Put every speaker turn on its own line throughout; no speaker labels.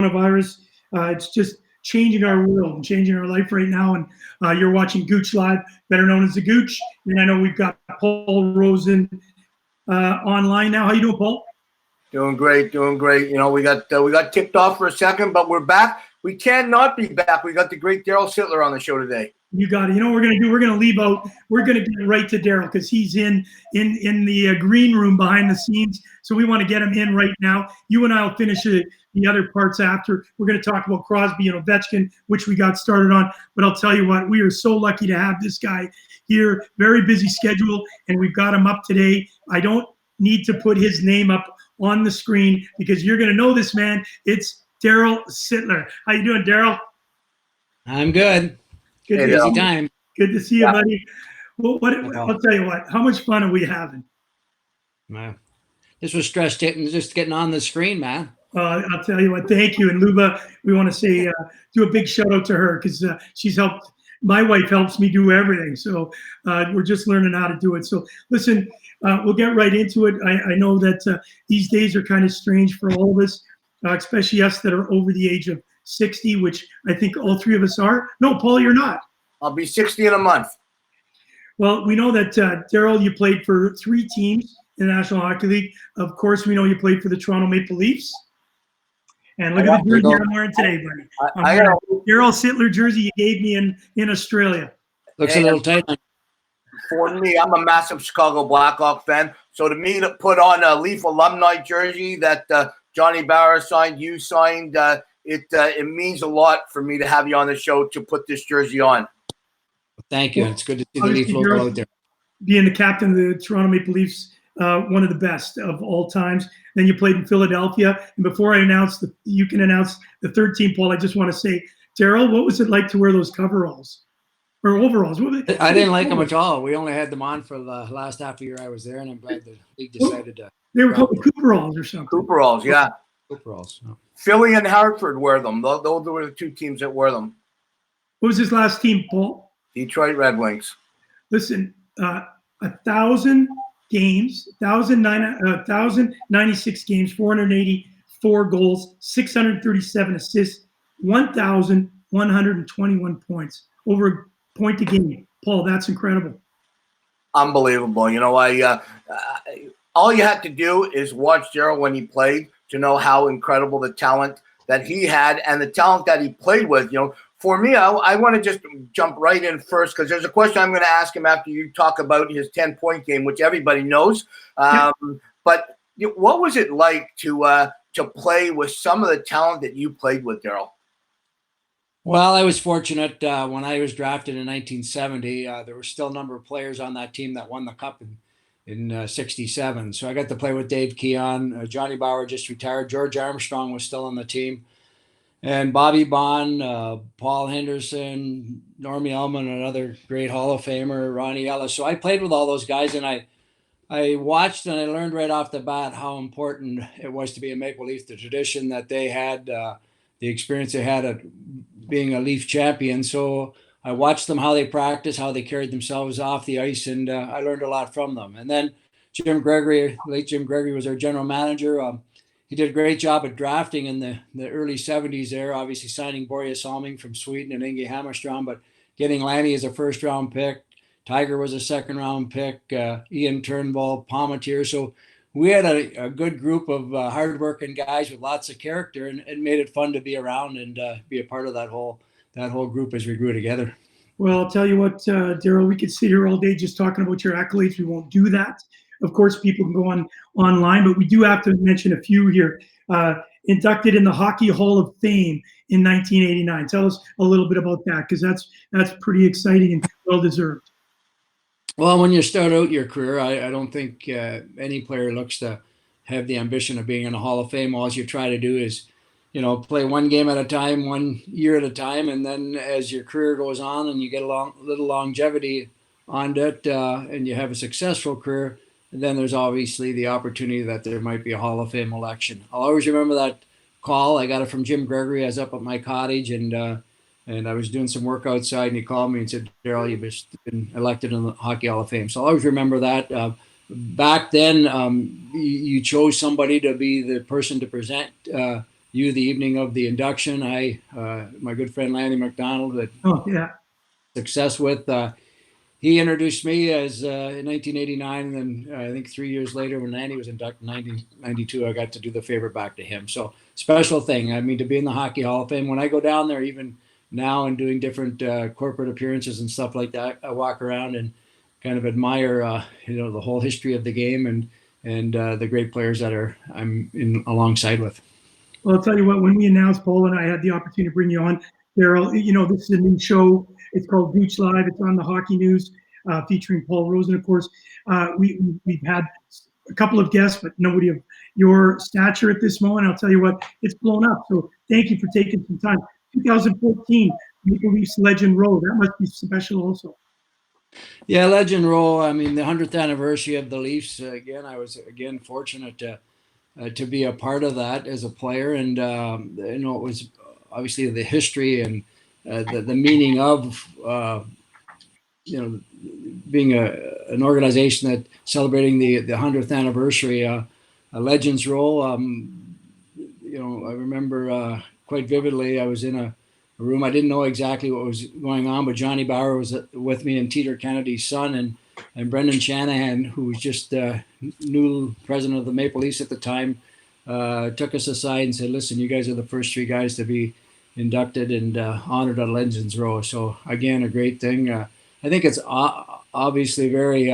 coronavirus. It's just changing our world and changing our life right now. And you're watching Gooch Live, better known as the Gooch. And I know we've got Paul Rosen online now. How you doing, Paul?
Doing great, doing great. You know, we got tipped off for a second, but we're back. We cannot be back. We got the great Daryl Sittler on the show today.
You got it. You know what we're gonna do? We're gonna leave out. We're gonna get right to Daryl because he's in the green room behind the scenes. So we want to get him in right now. You and I'll finish the other parts after. We're gonna talk about Crosby and Ovechkin, which we got started on. But I'll tell you what, we are so lucky to have this guy here. Very busy schedule, and we've got him up today. I don't need to put his name up on the screen because you're gonna know this man. It's Daryl Sittler. How you doing, Daryl?
I'm good.
Good
busy time.
Good to see you, buddy. Well, I'll tell you what. How much fun are we having?
This was stress just getting on the screen, man.
I'll tell you what. Thank you, and Luba. We want to say do a big shout out to her because she's helped. My wife helps me do everything, so we're just learning how to do it. So listen, we'll get right into it. I know that these days are kind of strange for all of us, especially us that are over the age of 60, which I think all three of us are. No, Paul, you're not.
I'll be 60 in a month.
Well, we know that, Daryl, you played for 3 teams in the National Hockey League. Of course, we know you played for the Toronto Maple Leafs. And look at the jersey I'm wearing today, buddy. I'm wearing Daryl Sittler jersey you gave me in Australia.
Looks a little tight.
For me, I'm a massive Chicago Blackhawk fan. So to me, to put on a Leaf alumni jersey that Johnny Barra signed, you signed, it means a lot for me to have you on the show to put this jersey on.
Thank you. It's good to see the Leaf logo out there.
Being the captain of the Toronto Maple Leafs, one of the best of all times. Then you played in Philadelphia. And before I announce you can announce the third team, Paul, I just want to say, Daryl, what was it like to wear those coveralls or overalls?
I didn't like them at all. We only had them on for the last half of the year I was there, and I'm glad the league decided to.
They were called Cooperalls or something.
Cooperalls, yeah.
Cooperalls. No.
Philly and Hartford wear them. Those were the 2 teams that wear them.
What was his last team, Paul?
Detroit Red Wings.
Listen, 1,000 games, 1,096 games, 484 goals, 637 assists, 1,121 points, over a point a game. Paul, that's incredible.
Unbelievable. You know, all you had to do is watch Daryl when he played to know how incredible the talent that he had and the talent that he played with. You know, for me, I want to just jump right in first because there's a question I'm going to ask him after you talk about his 10-point game, which everybody knows. But what was it like to play with some of the talent that you played with, Daryl?
Well, I was fortunate when I was drafted in 1970. There were still a number of players on that team that won the Cup in 67. So I got to play with Dave Keon. Johnny Bauer just retired. George Armstrong was still on the team. And Bobby Bond, Paul Henderson, Normie Ullman, another great Hall of Famer, Ronnie Ellis. So I played with all those guys, and I watched and I learned right off the bat how important it was to be a Maple Leaf, the tradition that they had, the experience they had at being a Leaf champion. So I watched them, how they practiced, how they carried themselves off the ice, and I learned a lot from them. And then Jim Gregory, late Jim Gregory, was our general manager. He did a great job at drafting in the early 70s there, obviously signing Borje Salming from Sweden and Inge Hammerstrom, but getting Lanny as a first-round pick. Tiger was a second-round pick, Ian Turnbull, Palmatier. So we had a good group of hard-working guys with lots of character, and it made it fun to be around and be a part of that whole group as we grew together.
Well, I'll tell you what, Daryl, we could sit here all day just talking about your accolades. We won't do that. Of course, people can go online, but we do have to mention a few here. Inducted in the Hockey Hall of Fame in 1989. Tell us a little bit about that, because that's pretty exciting and well-deserved.
Well, when you start out your career, I don't think any player looks to have the ambition of being in the Hall of Fame. All you try to do is, play one game at a time, 1 year at a time, and then as your career goes on and you get a little longevity on it, and you have a successful career, and then there's obviously the opportunity that there might be a Hall of Fame election. I'll always remember that call. I got it from Jim Gregory. I was up at my cottage, and I was doing some work outside, and he called me and said, "Daryl, you've been elected in the Hockey Hall of Fame." So I'll always remember that. Back then, you chose somebody to be the person to present you the evening of the induction. My good friend Lanny McDonald had success with. He introduced me as in 1989, and then I think 3 years later, when Lanny was inducted in 1992, I got to do the favor back to him. So special thing. I mean, to be in the Hockey Hall of Fame. When I go down there, even now, and doing different corporate appearances and stuff like that, I walk around and kind of admire, the whole history of the game and the great players that I'm in alongside with.
Well, I'll tell you what, when we announced, Paul and I had the opportunity to bring you on, Daryl, this is a new show. It's called Gooch Live. It's on the Hockey News, featuring Paul Rosen, of course. We've had a couple of guests, but nobody of your stature at this moment. I'll tell you what, it's blown up. So thank you for taking some time. 2014, Maple Leafs Legend Row. That must be special also.
Yeah, Legend Row. I mean, the 100th anniversary of the Leafs. I was fortunate to be a part of that as a player, and it was obviously the history and the meaning of being an organization that celebrating the 100th anniversary. Legends Row. I remember quite vividly. I was in a room. I didn't know exactly what was going on, but Johnny Bauer was with me, and Teeter Kennedy's son, and Brendan Shanahan, who was just new president of the Maple Leafs at the time, took us aside and said, "Listen, you guys are the first three guys to be inducted and honored at Legends Row." So again, a great thing. I think it's obviously very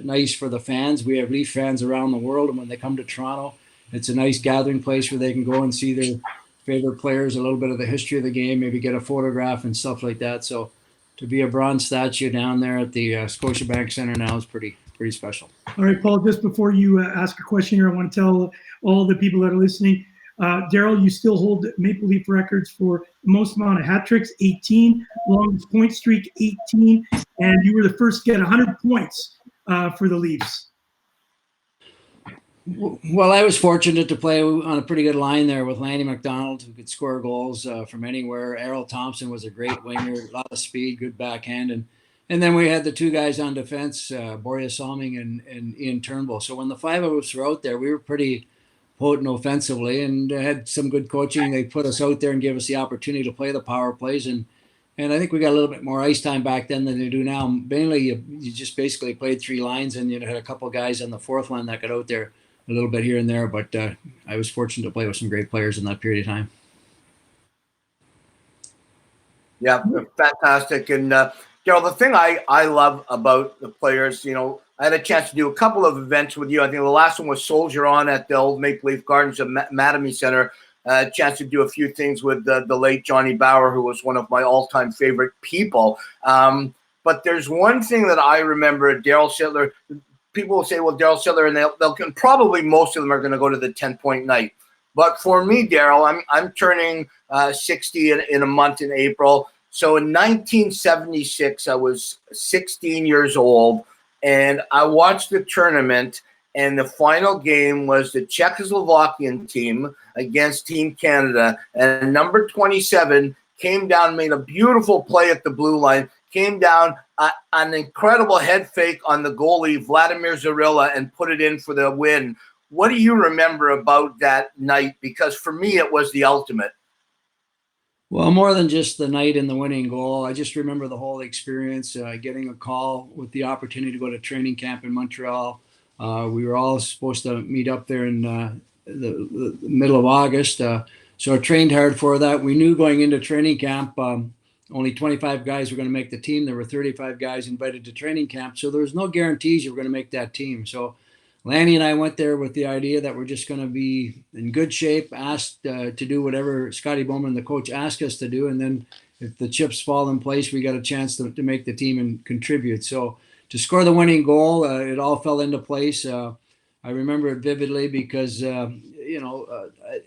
nice for the fans. We have Leaf fans around the world, and when they come to Toronto, it's a nice gathering place where they can go and see their favorite players, a little bit of the history of the game, maybe get a photograph and stuff like that. So to be a bronze statue down there at the Scotiabank Center now is pretty special.
All right, Paul, just before you ask a question here, I want to tell all the people that are listening, Daryl, you still hold Maple Leaf records for the most amount of hat tricks, 18, longest point streak, 18, and you were the first to get 100 points for the Leafs.
Well, I was fortunate to play on a pretty good line there with Lanny McDonald, who could score goals from anywhere. Errol Thompson was a great winger, a lot of speed, good backhand. And then we had the two guys on defense, Boreas Salming and Ian Turnbull. So when the five of us were out there, we were pretty potent offensively and had some good coaching. They put us out there and gave us the opportunity to play the power plays. And I think we got a little bit more ice time back then than they do now. Mainly, you just basically played three lines, and you had a couple guys on the fourth line that got out there a little bit here and there, but I was fortunate to play with some great players in that period of time.
Yeah, fantastic. And, the thing I love about the players, I had a chance to do a couple of events with you. I think the last one was Soldier On at the old Maple Leaf Gardens at Mattamy Center. A chance to do a few things with the late Johnny Bauer, who was one of my all-time favorite people. But there's one thing that I remember, Daryl Sittler. People will say, well, Daryl Sittler, and they'll probably most of them are going to go to the 10-point night. But for me, Daryl, I'm turning 60 in a month in April. So in 1976, I was 16 years old, and I watched the tournament, and the final game was the Czechoslovakian team against Team Canada, and number 27 came down, made a beautiful play at the blue line, came down, an incredible head fake on the goalie, Vladimir Zarilla, and put it in for the win. What do you remember about that night? Because for me, it was the ultimate.
Well, more than just the night and the winning goal, I just remember the whole experience, getting a call with the opportunity to go to training camp in Montreal. We were all supposed to meet up there in the middle of August. So I trained hard for that. We knew going into training camp, only 25 guys were going to make the team. There were 35 guys invited to training camp. So there was no guarantees you were going to make that team. So Lanny and I went there with the idea that we're just going to be in good shape, asked to do whatever Scotty Bowman, the coach, asked us to do. And then if the chips fall in place, we got a chance to make the team and contribute. So to score the winning goal, it all fell into place. I remember it vividly because, I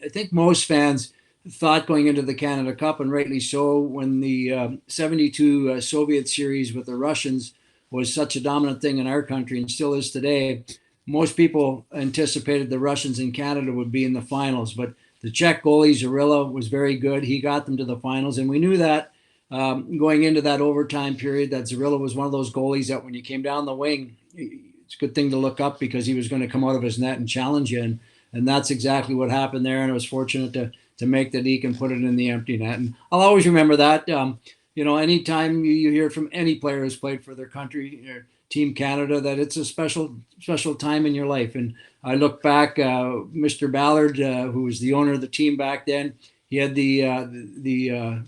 think most fans thought going into the Canada Cup, and rightly so, when the 72 Soviet series with the Russians was such a dominant thing in our country and still is today, most people anticipated the Russians and Canada would be in the finals. But the Czech goalie, Zarilla, was very good. He got them to the finals. And we knew that going into that overtime period, that Zarilla was one of those goalies that when you came down the wing, it's a good thing to look up because he was going to come out of his net and challenge you. And that's exactly what happened there. And I was fortunate to make the deke and put it in the empty net. And I'll always remember that. Anytime you hear from any player who's played for their country or Team Canada, that it's a special time in your life. And I look back, Mr. Ballard, who was the owner of the team back then, he had the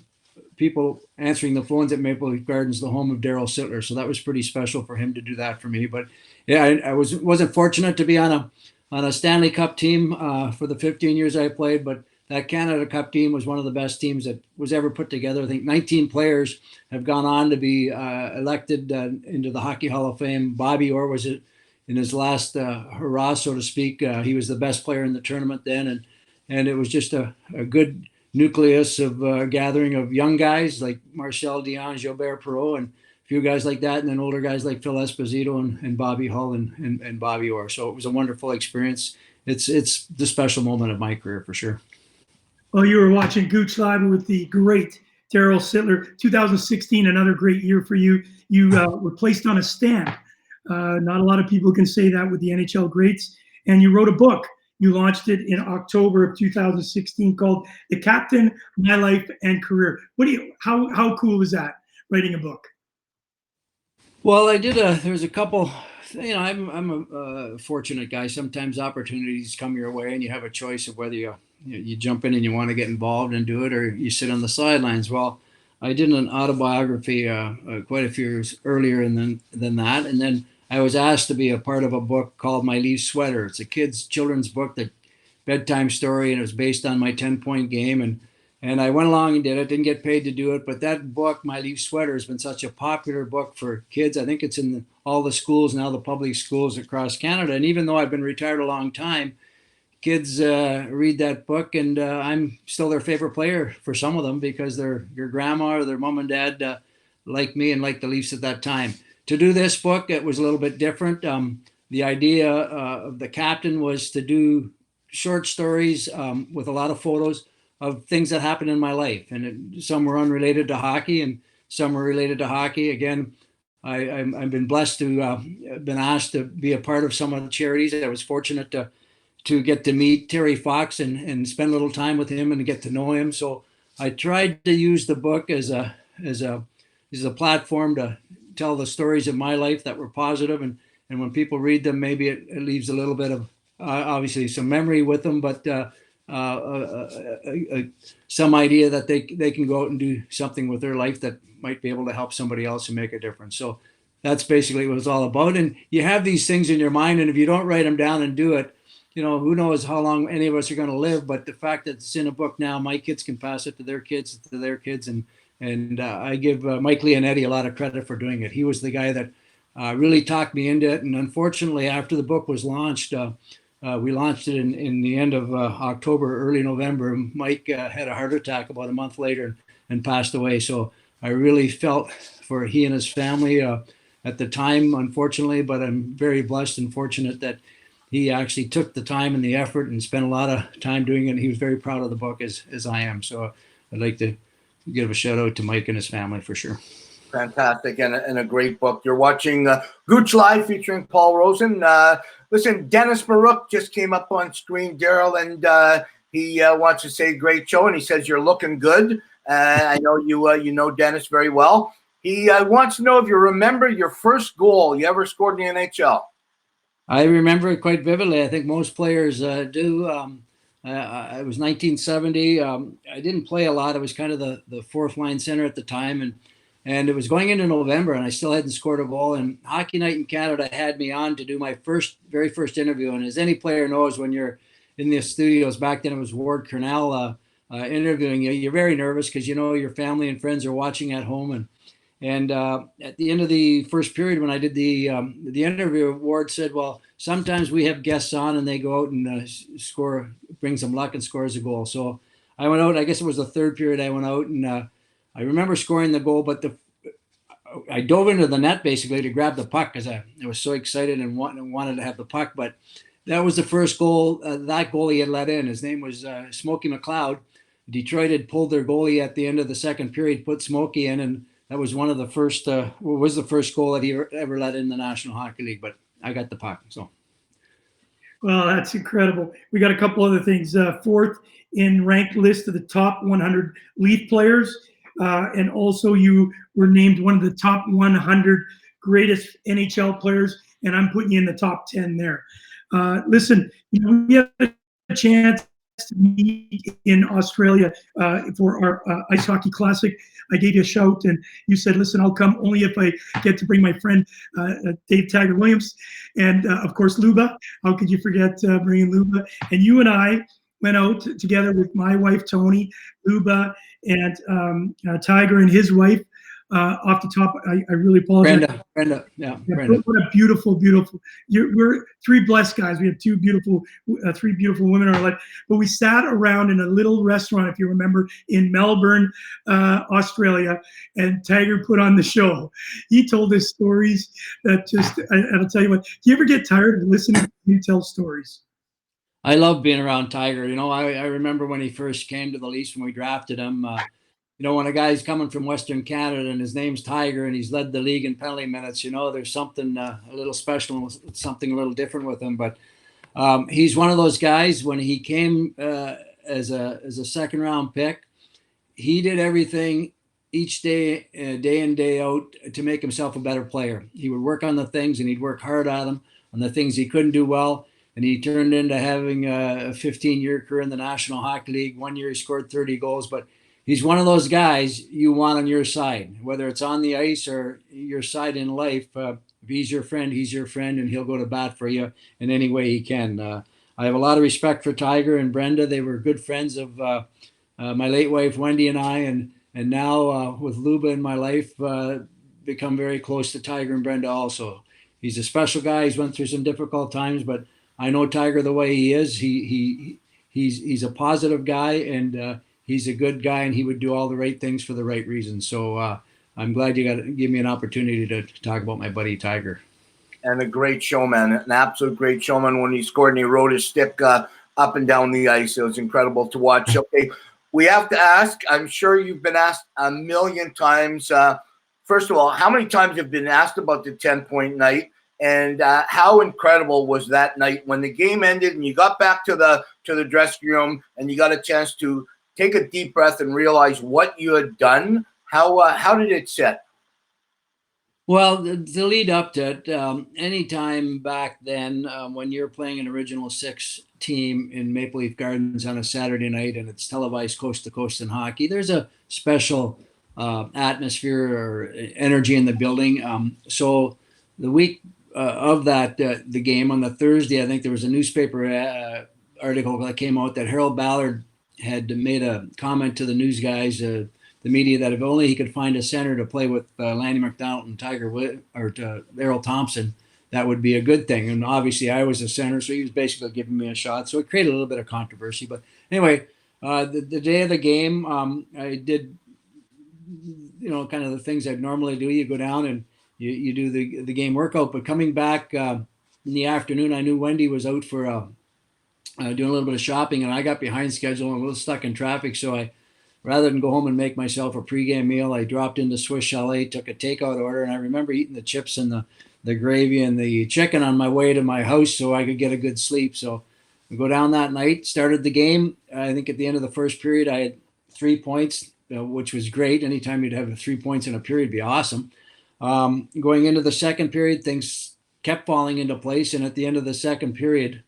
people answering the phones at Maple Leaf Gardens, the home of Daryl Sittler. So that was pretty special for him to do that for me. But yeah, I wasn't fortunate to be on a Stanley Cup team for the 15 years I played, but that Canada Cup team was one of the best teams that was ever put together. I think 19 players have gone on to be elected into the Hockey Hall of Fame. Bobby Orr was in his last hurrah, so to speak. He was the best player in the tournament then, and it was just a good nucleus of gathering of young guys like Marcel Dion, Gilbert Perreault, and a few guys like that, and then older guys like Phil Esposito and Bobby Hull and Bobby Orr. So it was a wonderful experience. It's the special moment of my career for sure.
Well, you were watching Gooch Live with the great Daryl Sittler. 2016, another great year for you. You were placed on a stand. Not a lot of people can say that with the NHL greats. And you wrote a book. You launched it in October of 2016 called The Captain, My Life and Career. How cool is that, writing a book?
Well, there's a couple, I'm a fortunate guy. Sometimes opportunities come your way and you have a choice of whether you jump in and you want to get involved and do it, or you sit on the sidelines. Well, I did an autobiography quite a few years earlier than that. And then I was asked to be a part of a book called My Leaf Sweater. It's a children's book, that bedtime story, and it was based on my 10-point game. And I went along and did it, didn't get paid to do it. But that book, My Leaf Sweater, has been such a popular book for kids. I think it's in all the schools now, the public schools across Canada. And even though I've been retired a long time, kids read that book, and I'm still their favorite player for some of them because your grandma or their mom and dad like me and like the Leafs at that time. To do this book, it was a little bit different. The idea of The Captain was to do short stories with a lot of photos of things that happened in my life. And some were unrelated to hockey and some were related to hockey. Again, I've been blessed to been asked to be a part of some of the charities. I was fortunate to get to meet Terry Fox and spend a little time with him and get to know him. So I tried to use the book as a platform to tell the stories of my life that were positive. And when people read them, maybe it leaves a little bit of obviously some memory with them, but some idea that they can go out and do something with their life that might be able to help somebody else and make a difference. So that's basically what it's all about. And you have these things in your mind, and if you don't write them down and do it, who knows how long any of us are going to live. But the fact that it's in a book now, my kids can pass it to their kids, and I give Mike Leonetti a lot of credit for doing it. He was the guy that really talked me into it. And unfortunately, after the book was launched, we launched it in the end of October, early November. Mike had a heart attack about a month later and passed away. So I really felt for he and his family at the time, unfortunately, but I'm very blessed and fortunate that he actually took the time and the effort and spent a lot of time doing it. He was very proud of the book as I am. So I'd like to give a shout out to Mike and his family for sure.
Fantastic, and a great book. You're watching Gooch Live featuring Paul Rosen. Listen, Dennis Marook just came up on screen, Daryl, and he wants to say great show, and he says you're looking good. I know you know Dennis very well. He wants to know if you remember your first goal you ever scored in the NHL.
I remember it quite vividly. I think most players do. It was 1970. I didn't play a lot. I was kind of the fourth line center at the time, and it was going into November, and I still hadn't scored a goal. And Hockey Night in Canada had me on to do my very first interview. And as any player knows, when you're in the studios, back then it was Ward Cornell interviewing you, you're very nervous because your family and friends are watching at home. And at the end of the first period, when I did the interview, Ward said, "Well, sometimes we have guests on, and they go out and score, brings them luck, and scores a goal." So I went out. I guess it was the third period. I went out, and I remember scoring the goal, but I dove into the net basically to grab the puck because I was so excited and wanted to have the puck. But that was the first goal that goalie had let in. His name was Smokey McLeod. Detroit had pulled their goalie at the end of the second period, put Smokey in, and that was one of the first. Was the first goal that he ever let in the National Hockey League. But I got the puck. So
Well, that's incredible. We got a couple other things. Fourth in ranked list of the top 100 Leaf players, and also you were named one of the top 100 greatest NHL players, and I'm putting you in the top 10 there. Listen, we have a chance to meet in Australia for our ice hockey classic. I gave you a shout, and you said, "Listen, I'll come only if I get to bring my friend Dave Taggart Williams, and of course Luba. How could you forget bringing Luba?" And you and I went out together with my wife Tony, Luba, and Tiger and his wife. Off the top, I really apologize.
Brenda, yeah, Brenda.
What a beautiful, beautiful. We're three blessed guys. We have three beautiful women in our life. But we sat around in a little restaurant, if you remember, in Melbourne, Australia, and Tiger put on the show. He told us stories that just, I'll tell you what. Do you ever get tired of listening to you tell stories?
I love being around Tiger. I remember when he first came to the Leafs when we drafted him. When a guy's coming from Western Canada and his name's Tiger and he's led the league in penalty minutes, there's something a little special, something a little different with him. But he's one of those guys. When he came as a second round pick, he did everything each day, day in, day out, to make himself a better player. He would work on the things, and he'd work hard at them, on the things he couldn't do well. And he turned into having a 15-year career in the National Hockey League. One year he scored 30 goals, but he's one of those guys you want on your side, whether it's on the ice or your side in life. If he's your friend, and he'll go to bat for you in any way he can. I have a lot of respect for Tiger and Brenda. They were good friends of my late wife, Wendy, and I, and now with Luba in my life, become very close to Tiger and Brenda also. He's a special guy. He's went through some difficult times, but I know Tiger the way he is. He's a positive guy, and he's a good guy, and he would do all the right things for the right reasons. So I'm glad you got to give me an opportunity to talk about my buddy Tiger.
And a great showman, an absolute great showman. When he scored and he rode his stick up and down the ice, it was incredible to watch. Okay, we have to ask, I'm sure you've been asked a million times. First of all, how many times have you been asked about the 10-point night? And how incredible was that night when the game ended and you got back to the dressing room and you got a chance to take a deep breath and realize what you had done? How did it sit?
Well, the lead up to it, any time back then, when you're playing an Original Six team in Maple Leaf Gardens on a Saturday night and it's televised coast to coast in hockey, there's a special atmosphere or energy in the building. So the week of that, the game on the Thursday, I think there was a newspaper article that came out that Harold Ballard had made a comment to the news guys, the media, that if only he could find a center to play with Lanny McDonald and Errol Thompson, that would be a good thing. And obviously I was a center, so he was basically giving me a shot. So it created a little bit of controversy. But anyway, the day of the game, I did, kind of the things I'd normally do. You go down and you do the game workout. But coming back in the afternoon, I knew Wendy was out for doing a little bit of shopping, and I got behind schedule and a little stuck in traffic. So I, rather than go home and make myself a pregame meal, I dropped into Swiss Chalet, took a takeout order, and I remember eating the chips and the gravy and the chicken on my way to my house so I could get a good sleep. So I go down that night, started the game. I think at the end of the first period, I had 3 points, which was great. Anytime you'd have 3 points in a period would be awesome. Going into the second period, things kept falling into place. And at the end of the second period,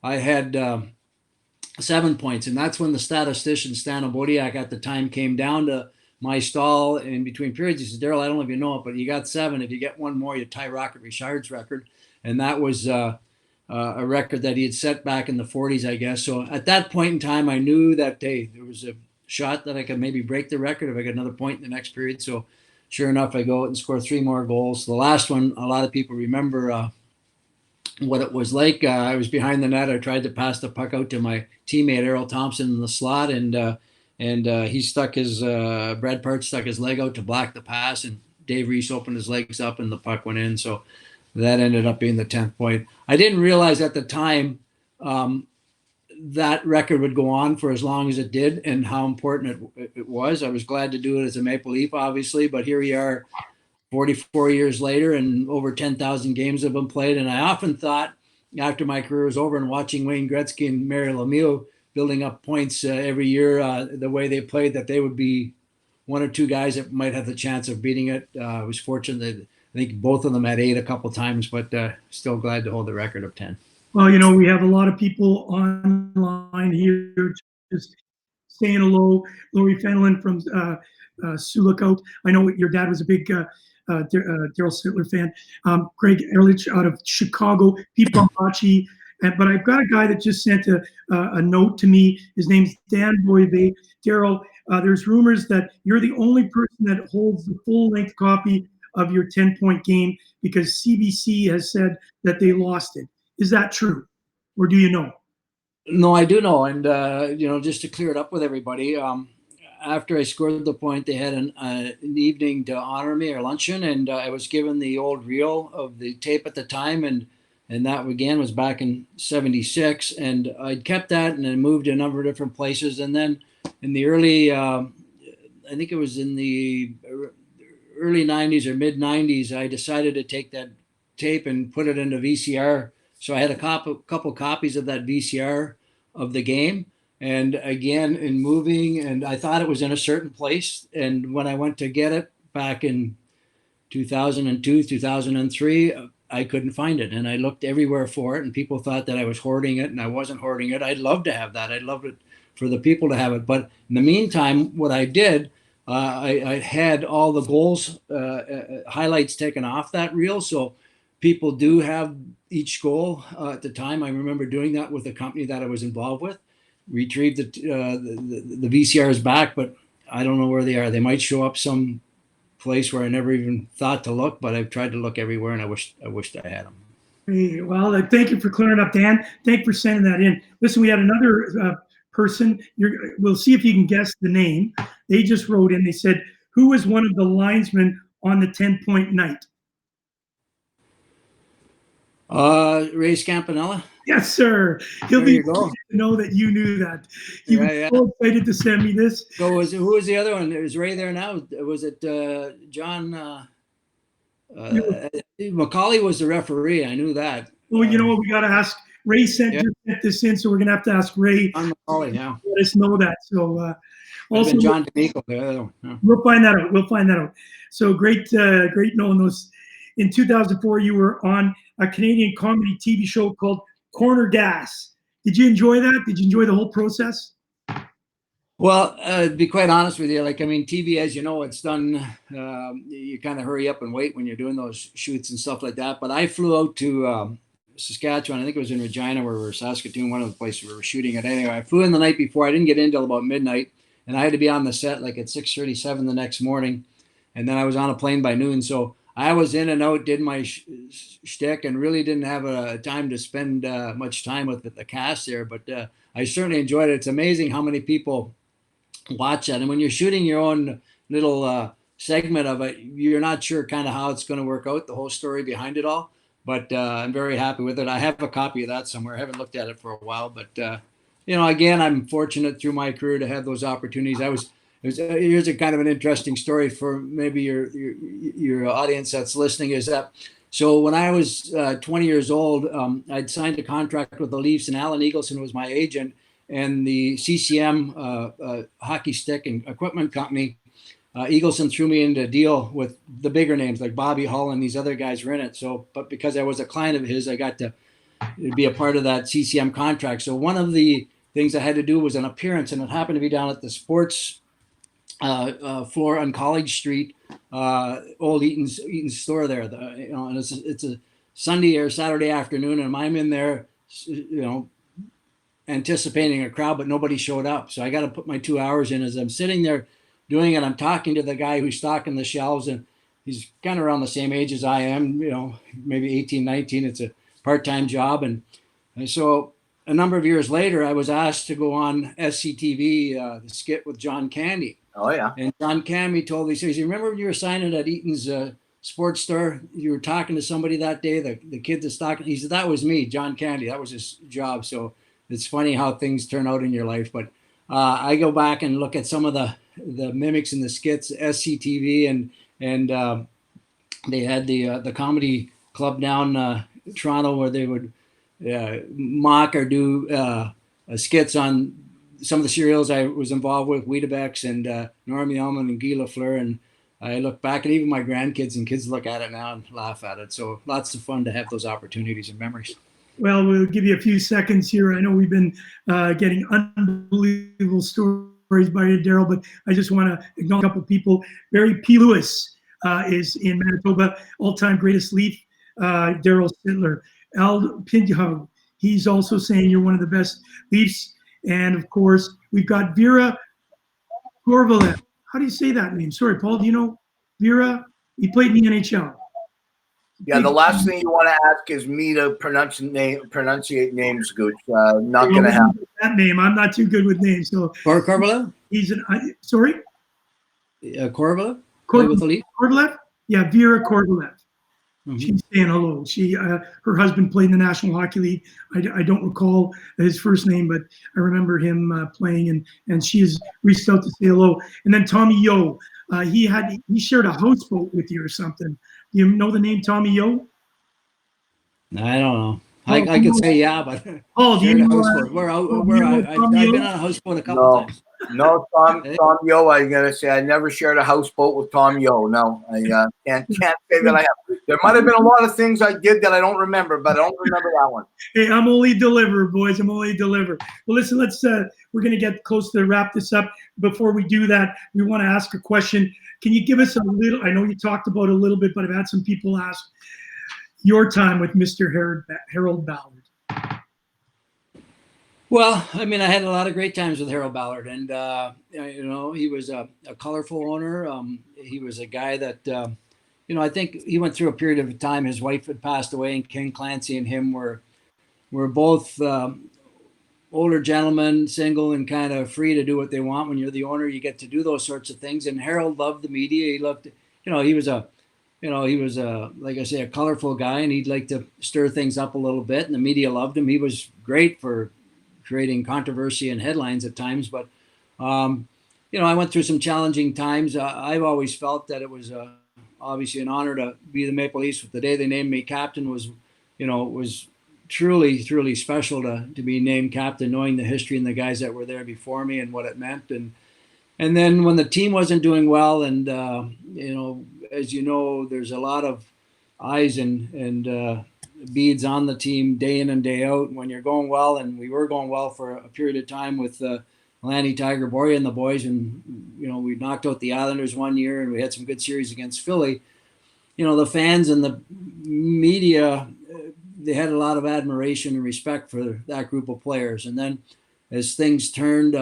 I had 7 points. And that's when the statistician, Stan Obodiak, at the time came down to my stall in between periods. He said, "Daryl, I don't know if you know it, but you got 7. If you get one more, you tie Rocket Richard's record." And that was a record that he had set back in the 40s, I guess. So at that point in time, I knew that, hey, there was a shot that I could maybe break the record if I got another point in the next period. So sure enough, I go out and score 3 more goals. The last one, a lot of people remember what it was like. I was behind the net. I tried to pass the puck out to my teammate Errol Thompson in the slot, and he stuck his Brad Part stuck his leg out to block the pass, and Dave Reese opened his legs up, and the puck went in. So that ended up being the 10th point. I didn't realize at the time that record would go on for as long as it did, and how important it was. I was glad to do it as a Maple Leaf, obviously, but here we are 44 years later, and over 10,000 games have been played. And I often thought after my career was over and watching Wayne Gretzky and Mario Lemieux building up points every year, the way they played, that they would be one or two guys that might have the chance of beating it. I was fortunate that I think both of them had 8 a couple times, but still glad to hold the record of 10.
Well, we have a lot of people online here just saying hello. Lori Fenelon from Sioux Lookout. I know your dad was a big Daryl Sittler fan. Greg Ehrlich out of Chicago. Pete Bombachi. But I've got a guy that just sent a note to me. His name's Dan Boyve. Daryl, there's rumors that you're the only person that holds the full-length copy of your 10-point game because CBC has said that they lost it. Is that true, or do you know?
No, I do know, and just to clear it up with everybody, after I scored the point, they had an evening to honor me, or luncheon, and I was given the old reel of the tape at the time, and that again was back in '76, and I'd kept that, and then moved to a number of different places, and then in the early, I think it was in the early '90s or mid '90s, I decided to take that tape and put it into VCR. So I had a couple copies of that VCR of the game. And again, in moving, and I thought it was in a certain place. And when I went to get it back in 2002, 2003, I couldn't find it. And I looked everywhere for it, and people thought that I was hoarding it, and I wasn't hoarding it. I'd love to have that. I'd love it for the people to have it. But in the meantime, what I did, I had all the goals, highlights taken off that reel. So people do have each goal at the time. I remember doing that with the company that I was involved with. Retrieved the VCRs back, but I don't know where they are. They might show up some place where I never even thought to look, but I've tried to look everywhere, and I wished I had them.
Hey, well, thank you for clearing up, Dan. Thank you for sending that in. Listen, we had another person. We'll see if you can guess the name. They just wrote in. They said, "Who was one of the linesmen on the 10-point night?"
Ray Scampanella.
Yes, sir. He'll be excited to know that you knew that. He was so excited to send me this.
So who was the other one? Is Ray there now? Was it John? Macaulay was the referee. I knew that.
Well, you know what? We got to ask. Ray sent this in, so we're going to have to ask Ray.
John Macaulay, yeah.
Let us know that. So
also John D'Amico.
We'll find that out. We'll find that out. So great knowing those. In 2004, you were on a Canadian comedy TV show called Corner Gas. Did you enjoy that? Did you enjoy the whole process?
Well, to be quite honest with you, TV, as you know, it's done. You kind of hurry up and wait when you're doing those shoots and stuff like that. But I flew out to Saskatchewan. I think it was in Regina or Saskatoon, one of the places we were shooting it. Anyway, I flew in the night before. I didn't get in until about midnight, and I had to be on the set at 6:37 the next morning. And then I was on a plane by noon. So I was in and out, did my shtick, and really didn't have time to spend much time with the cast there. But I certainly enjoyed it. It's amazing how many people watch that. And when you're shooting your own little segment of it, you're not sure kind of how it's going to work out, the whole story behind it all. But I'm very happy with it. I have a copy of that somewhere. I haven't looked at it for a while. But, again, I'm fortunate through my career to have those opportunities. Here's a kind of an interesting story for maybe your audience that's listening, is that so when I was 20 years old, I'd signed a contract with the Leafs, and Alan Eagleson was my agent, and the CCM hockey stick and equipment company, Eagleson threw me into a deal with the bigger names like Bobby Hull and these other guys were in it. So, but because I was a client of his, I got to be a part of that CCM contract. So one of the things I had to do was an appearance, and it happened to be down at the sports floor on College Street, old Eaton's store there. And it's a Sunday or Saturday afternoon, and I'm in there, anticipating a crowd, but nobody showed up. So I got to put my 2 hours in. As I'm sitting there doing it, I'm talking to the guy who's stocking the shelves, and he's kind of around the same age as I am, maybe 18, 19. It's a part-time job. And so a number of years later, I was asked to go on SCTV, the skit with John Candy.
Oh, yeah.
And John Candy told me, he says, "You remember when you were signing at Eaton's sports store, you were talking to somebody that day, the kid that's stocking?" He said, "That was me, John Candy. That was his job." So it's funny how things turn out in your life. But I go back and look at some of the mimics in the skits, SCTV, and they had the comedy club down Toronto where they would mock or do skits on some of the serials I was involved with, Weetabix and Norm Yeoman and Guy Lafleur. And I look back, and even my grandkids and kids look at it now and laugh at it. So lots of fun to have those opportunities and memories.
Well, we'll give you a few seconds here. I know we've been getting unbelievable stories by Daryl, but I just want to acknowledge a couple of people. Barry P. Lewis is in Manitoba, all-time greatest Leaf. Daryl Sittler. Al Pinto, he's also saying you're one of the best Leafs. And of course, we've got Vera Korvalev. How do you say that name? Sorry, Paul, do you know Vera? He played in the NHL.
Yeah, the last thing you want to ask is me to pronunciate names, Gooch. Not going to happen.
That name, I'm not too good with names. So
Korvalev?
He's an sorry?
Korvalev? Korvalev?
Yeah, Vera Korvalev.
Mm-hmm.
She's saying hello. She, her husband played in the National Hockey League. I don't recall his first name, but I remember him playing, and she has reached out to say hello. And then Tommy Yo, he shared a houseboat with you or something. You know the name Tommy Yo?
I don't know. I could say yeah, but
oh, do you know,
I've been on a houseboat a couple times.
No, Tom Yo. I gotta say, I never shared a houseboat with Tom Yo. No, I can't say that I have. There might have been a lot of things I did that I don't remember, but I don't remember that one.
Hey, I'm only deliver, boys. I'm only deliver. Well, listen, we're gonna get close to wrap this up. Before we do that, we want to ask a question. Can you give us a little? I know you talked about it a little bit, but I've had some people ask your time with Mr. Harold Ballard.
Well, I mean, I had a lot of great times with Harold Ballard, and he was a colorful owner. He was a guy that, I think he went through a period of time. His wife had passed away, and Ken Clancy and him were both older gentlemen, single, and kind of free to do what they want. When you're the owner, you get to do those sorts of things. And Harold loved the media. He loved, he was like I say, a colorful guy, and he'd like to stir things up a little bit. And the media loved him. He was great for creating controversy and headlines at times, but I went through some challenging times. I've always felt that it was obviously an honor to be the Maple Leafs. The day they named me captain was truly, truly special to be named captain, knowing the history and the guys that were there before me and what it meant. And then when the team wasn't doing well, and as you know, there's a lot of eyes and beads on the team day in and day out. When you're going well, and we were going well for a period of time with Lanny, Tiger, Boria, and the boys, and we knocked out the Islanders one year, and we had some good series against Philly. The fans and the media, they had a lot of admiration and respect for that group of players. And then as things turned,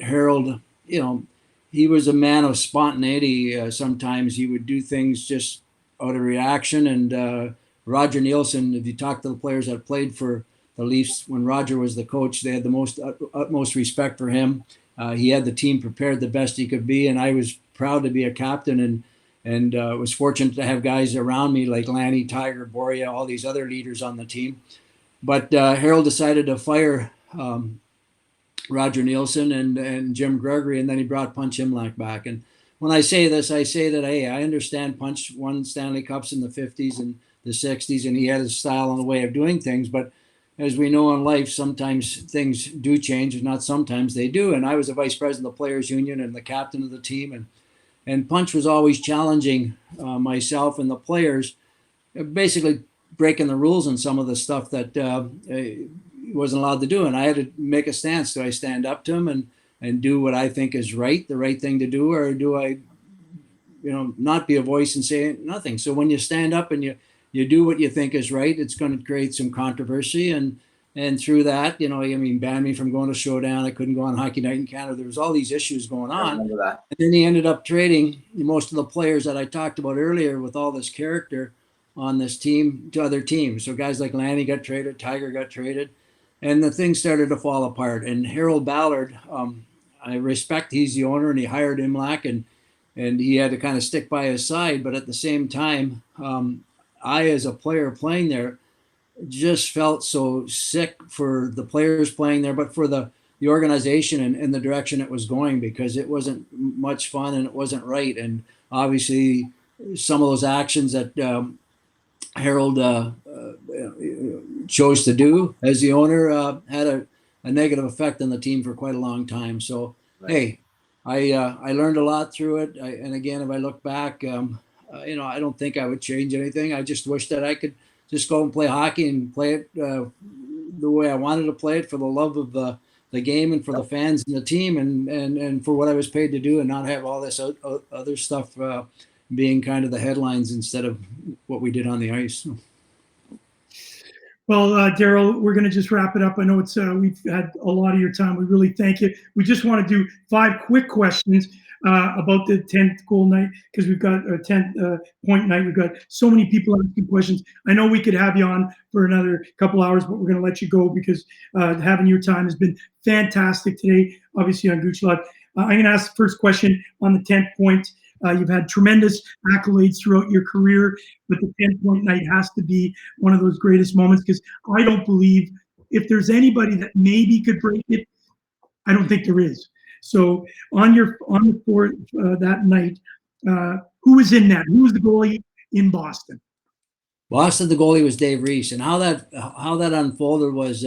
Harold, he was a man of spontaneity. Sometimes he would do things just out of reaction. And Roger Nielsen, if you talk to the players that played for the Leafs when Roger was the coach, they had the utmost respect for him. He had the team prepared the best he could be, and I was proud to be a captain and was fortunate to have guys around me like Lanny, Tiger, Boria, all these other leaders on the team. But Harold decided to fire Roger Nielsen and Jim Gregory, and then he brought Punch Imlach back. And when I say this, I say that, hey, I understand Punch won Stanley Cups in the 50s and the 60s, and he had his style and a way of doing things. But as we know in life, sometimes things do change, and not sometimes they do. And I was the vice president of the Players Union and the captain of the team. And Punch was always challenging myself and the players, basically breaking the rules on some of the stuff that he wasn't allowed to do. And I had to make a stance. Do I stand up to him and do what I think is right, the right thing to do, or do I, not be a voice and say nothing? So when you stand up and you do what you think is right, it's going to create some controversy. And through that, banned me from going to Showdown. I couldn't go on Hockey Night in Canada. There was all these issues going on. And then he ended up trading most of the players that I talked about earlier with all this character on this team to other teams. So guys like Lanny got traded, Tiger got traded, and the thing started to fall apart. And Harold Ballard, I respect he's the owner, and he hired Imlach, and he had to kind of stick by his side. But at the same time, I, as a player playing there, just felt so sick for the players playing there, but for the organization and the direction it was going, because it wasn't much fun and it wasn't right. And obviously some of those actions that Harold chose to do as the owner had a negative effect on the team for quite a long time. So,
Right.
hey, I learned a lot through it. And again, if I look back, I don't think I would change anything. I just wish that I could just go and play hockey and play it the way I wanted to play it, for the love of the game and for the fans and the team, and for what I was paid to do, and not have all this other stuff being kind of the headlines instead of what we did on the ice.
Well, Daryl, we're going to just wrap it up. I know it's we've had a lot of your time. We really thank you. We just want to do 5 quick questions about the 10th goal night, because we've got a 10th point night. We've got so many people asking questions. I know we could have you on for another couple hours, but we're going to let you go because having your time has been fantastic today, obviously on Goochland. I'm going to ask the first question on the 10th point. You've had tremendous accolades throughout your career, but the 10-point night has to be one of those greatest moments, because I don't believe if there's anybody that maybe could break it, I don't think there is. So on the court that night, who was in that? Who was the goalie in Boston?
Boston, the goalie was Dave Reese, and how that unfolded was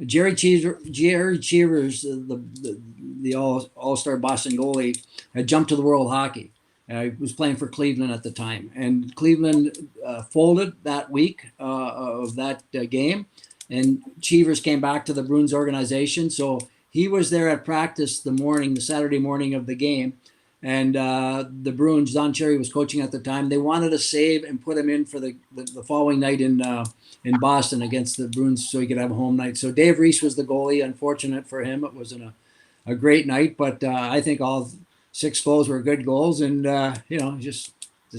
Jerry Cheevers, the all-star Boston goalie, had jumped to the World Hockey. He was playing for Cleveland at the time, and Cleveland folded that week of that game, and Cheevers came back to the Bruins organization. So he was there at practice the Saturday morning of the game, and the Bruins, Don Cherry was coaching at the time. They wanted to save and put him in for the following night in Boston against the Bruins, so he could have a home night. So Dave Reese was the goalie. Unfortunate for him, it wasn't a great night, but I think all 6 goals were good goals, and just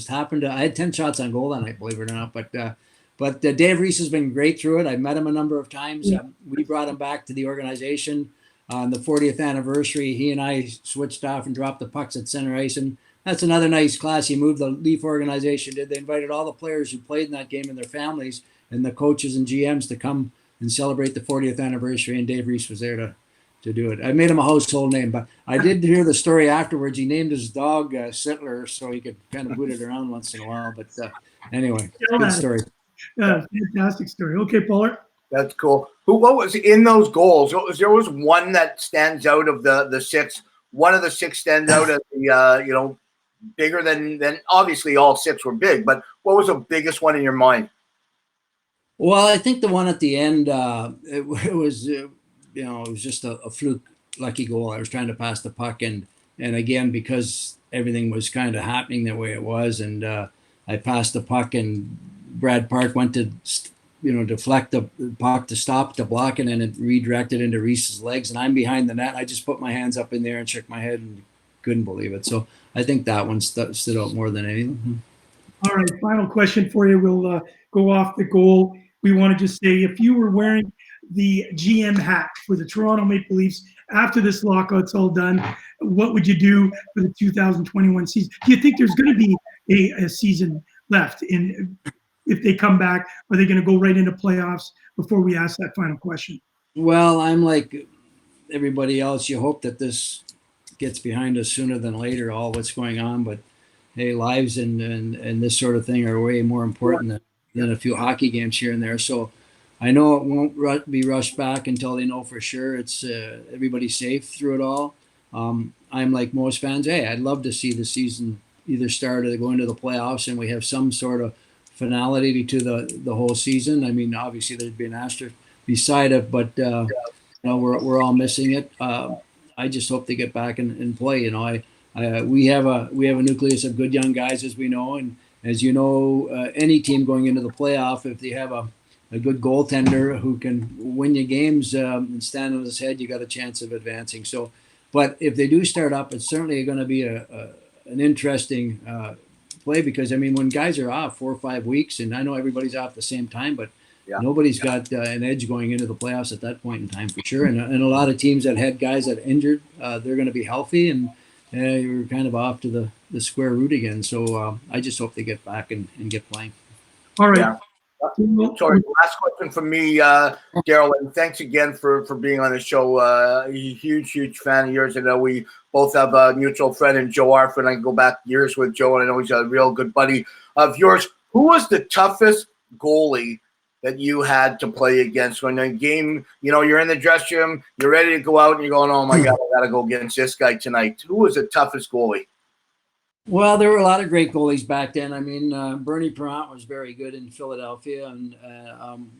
happened to. I had 10 shots on goal that night, believe it or not. But Dave Reese has been great through it. I've met him a number of times.
Yeah.
We brought him back to the organization on the 40th anniversary. He and I switched off and dropped the pucks at center ice, and that's another nice classy move the Leaf organization did. They invited all the players who played in that game and their families and the coaches and GMs to come and celebrate the 40th anniversary, and Dave Reese was there to do it. I made him a household name, but I did hear the story afterwards. He named his dog Sittler so he could kind of boot it around once in a while. But anyway, good story.
Fantastic story. Okay, Paul.
That's cool. What was in those goals? There was one that stands out of the 6. One of the 6 stands out as the bigger than obviously all 6 were big, but what was the biggest one in your mind?
Well, I think the one at the end, it was it was just a fluke, lucky goal. I was trying to pass the puck, and again, because everything was kind of happening the way it was, and I passed the puck, and Brad Park went to deflect the puck to stop the block, and then it redirected into Reese's legs, and I'm behind the net. I just put my hands up in there and shook my head and couldn't believe it. So I think that one stood out more than anything.
All right, final question for you. We'll go off the goal. We want to just say, if you were wearing the GM hat for the Toronto Maple Leafs after this lockout's all done, what would you do for the 2021 season? Do you think there's going to be a season left? If they come back, are they going to go right into playoffs before we ask that final question?
Well, I'm like everybody else. You hope that this gets behind us sooner than later, all what's going on. But hey, lives and this sort of thing are way more important than a few hockey games here and there. So I know it won't be rushed back until they know for sure it's everybody's safe through it all. I'm like most fans. Hey, I'd love to see the season either start or go into the playoffs, and we have some sort of finality to the whole season. I mean, obviously there'd be an asterisk beside it, but we're all missing it. I just hope they get back and play. We have a nucleus of good young guys, as we know, and as you know, any team going into the playoff, if they have a good goaltender who can win you games and stand on his head, you got a chance of advancing. So, but if they do start up, it's certainly going to be an interesting play, because I mean, when guys are off 4 or 5 weeks, and I know everybody's off at the same time, but nobody's got an edge going into the playoffs at that point in time for sure. And a lot of teams that had guys that injured, they're going to be healthy, and you're kind of off to the square root again. So I just hope they get back and get playing.
All right.
Yeah. Sorry, last question from me, Daryl, and thanks again for being on the show. Huge fan of yours. I know we both have a mutual friend in Joe Arford. I can go back years with Joe, and I know he's a real good buddy of yours. Who was the toughest goalie that you had to play against when the game, you're in the dressing room, you're ready to go out, and you're going, oh my God, I got to go against this guy tonight. Who was the toughest goalie?
Well, there were a lot of great goalies back then. I mean, Bernie Perrant was very good in Philadelphia, and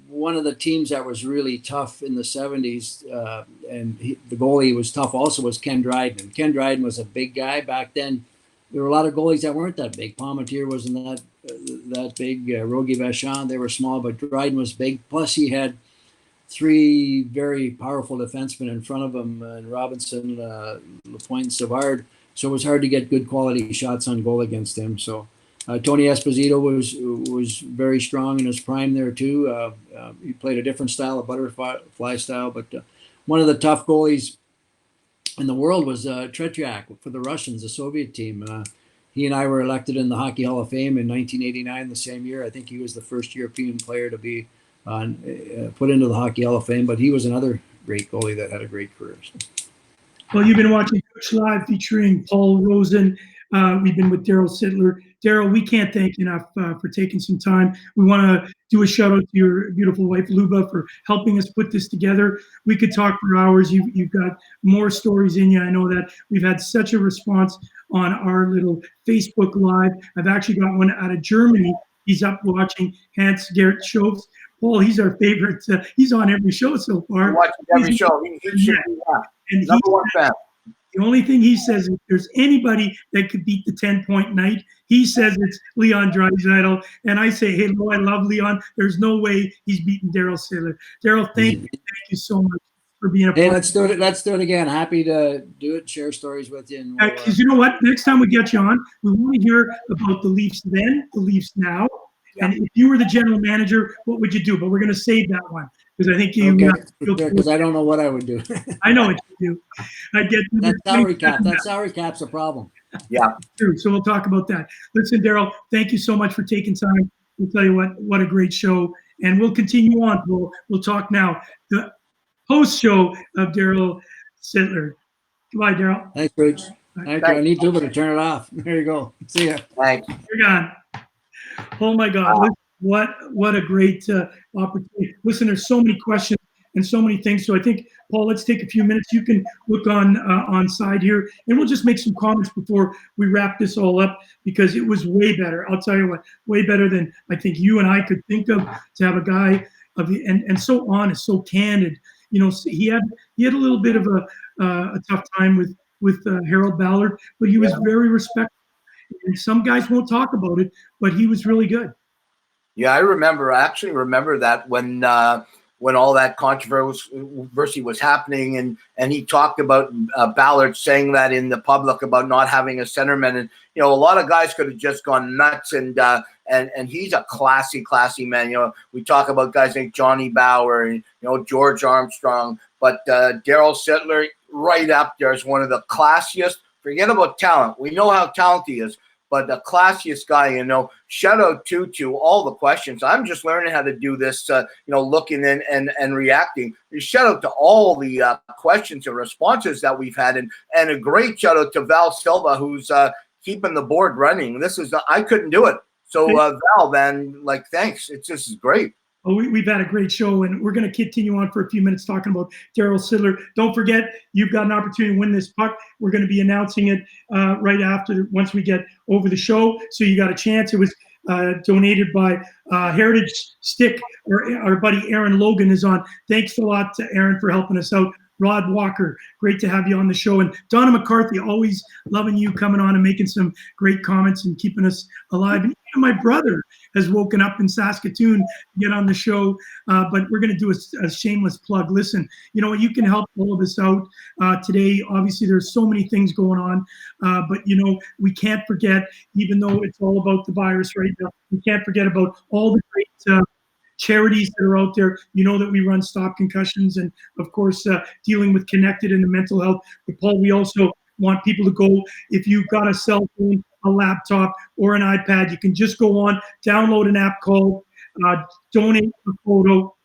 one of the teams that was really tough in the 70s, the goalie was tough also, was Ken Dryden. And Ken Dryden was a big guy back then. There were a lot of goalies that weren't that big. Palmatier wasn't that big. Rogie Vachon, they were small, but Dryden was big. Plus, he had three very powerful defensemen in front of him, Robinson, Lapointe, and Savard. So it was hard to get good quality shots on goal against him. So Tony Esposito was very strong in his prime there too. He played a different style, a butterfly style. But one of the tough goalies in the world was Tretiak for the Russians, the Soviet team. He and I were elected in the Hockey Hall of Fame in 1989, the same year. I think he was the first European player to be put into the Hockey Hall of Fame. But he was another great goalie that had a great career. So.
Well, you've been watching Coach Live featuring Paul Rosen. We've been with Daryl Sittler. Daryl, we can't thank you enough for taking some time. We want to do a shout out to your beautiful wife, Luba, for helping us put this together. We could talk for hours. You've got more stories in you. I know that we've had such a response on our little Facebook Live. I've actually got one out of Germany. He's up watching Hans-Gert Schofs. Paul, he's our favorite. He's on every show so far.
Watching every show. He should be number one fan.
The only thing he says, if there's anybody that could beat the 10-point night, he says it's Leon Draisaitl. And I say, hey, I love Leon. There's no way he's beating Daryl Sittler. Daryl, thank you so much for being a part.
Hey, let's do it again. Happy to do it, share stories with you.
Because you know what? Next time we get you on, we want to hear about the Leafs then, the Leafs now. Yeah. And if you were the general manager, what would you do? But we're going to save that one because I think you.
Because I don't know what I would do.
I know what you do. I get
that salary cap. That salary cap's a problem.
Yeah,
true. So we'll talk about that. Listen, Daryl, thank you so much for taking time. We'll tell you what a great show, and we'll continue on. We'll talk now. The post show of Daryl Sittler. Goodbye, Daryl.
Thanks, Rich. Thank you. I need Luba to turn it off. There you go. See ya.
Thanks.
You're gone. Oh my God! What a great opportunity! Listen, there's so many questions and so many things. So I think, Paul, let's take a few minutes. You can look on side here, and we'll just make some comments before we wrap this all up because it was way better. I'll tell you what, way better than I think you and I could think of to have a guy and so honest, so candid. You know, he had a little bit of a tough time with Harold Ballard, but he was very respectful. And some guys won't talk about it, but he was really good.
Yeah, I actually remember that when all that controversy was happening, and he talked about Ballard saying that in the public about not having a centerman, and a lot of guys could have just gone nuts, and he's a classy man. We talk about guys like Johnny Bauer and George Armstrong, but Daryl Sittler right up there is one of the classiest. Forget about talent. We know how talented he is, but the classiest guy, shout out to all the questions. I'm just learning how to do this, looking in and reacting. Shout out to all the questions and responses that we've had. And a great shout out to Val Silva, who's keeping the board running. I couldn't do it. So Val, man, thanks. This is great.
Well, we've had a great show, and we're going to continue on for a few minutes talking about Daryl Sittler. Don't forget, you've got an opportunity to win this puck. We're going to be announcing it right after, once we get over the show. So you got a chance. It was donated by Heritage Stick. Our buddy Aaron Logan is on. Thanks a lot to Aaron for helping us out. Rod Walker, great to have you on the show. And Donna McCarthy, always loving you coming on and making some great comments and keeping us alive. And even my brother has woken up in Saskatoon to get on the show. But we're going to do a shameless plug. Listen, you can help all of us out today. Obviously, there's so many things going on. But, we can't forget, even though it's all about the virus right now, we can't forget about all the great charities that are out there. That we run Stop Concussions and, of course, dealing with Connected and the mental health. But, Paul, we also want people to go, if you've got a cell phone, a laptop, or an iPad, you can just go on, download an app called Donate a Photo.